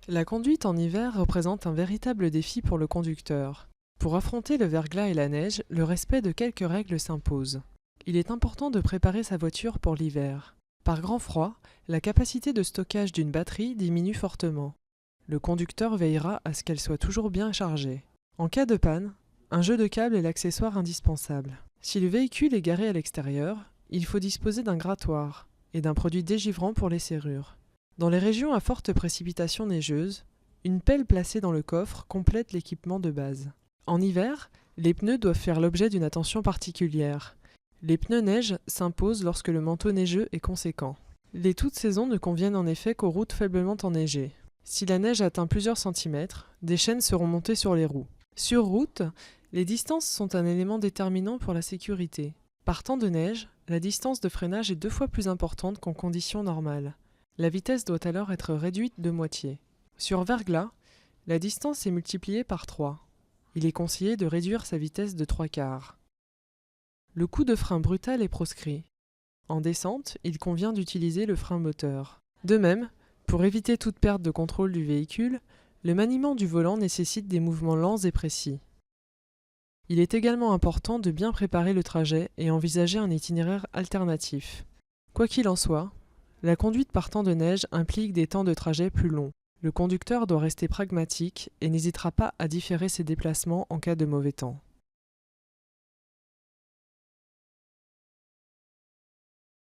La conduite en hiver représente un véritable défi pour le conducteur. Pour affronter le verglas et la neige, le respect de quelques règles s'impose. Il est important de préparer sa voiture pour l'hiver. Par grand froid, la capacité de stockage d'une batterie diminue fortement. Le conducteur veillera à ce qu'elle soit toujours bien chargée. En cas de panne, un jeu de câbles est l'accessoire indispensable. Si le véhicule est garé à l'extérieur, il faut disposer d'un grattoir et d'un produit dégivrant pour les serrures. Dans les régions à forte précipitation neigeuse, une pelle placée dans le coffre complète l'équipement de base. En hiver, les pneus doivent faire l'objet d'une attention particulière. Les pneus neige s'imposent lorsque le manteau neigeux est conséquent. Les toutes saisons ne conviennent en effet qu'aux routes faiblement enneigées. Si la neige atteint plusieurs centimètres, des chaînes seront montées sur les roues. Sur route, les distances sont un élément déterminant pour la sécurité. Par temps de neige, la distance de freinage est 2 fois plus importante qu'en conditions normales. La vitesse doit alors être réduite de moitié. Sur verglas, la distance est multipliée par 3. Il est conseillé de réduire sa vitesse de 3/4. Le coup de frein brutal est proscrit. En descente, il convient d'utiliser le frein moteur. De même, pour éviter toute perte de contrôle du véhicule, le maniement du volant nécessite des mouvements lents et précis. Il est également important de bien préparer le trajet et envisager un itinéraire alternatif. Quoi qu'il en soit, la conduite par temps de neige implique des temps de trajet plus longs. Le conducteur doit rester pragmatique et n'hésitera pas à différer ses déplacements en cas de mauvais temps.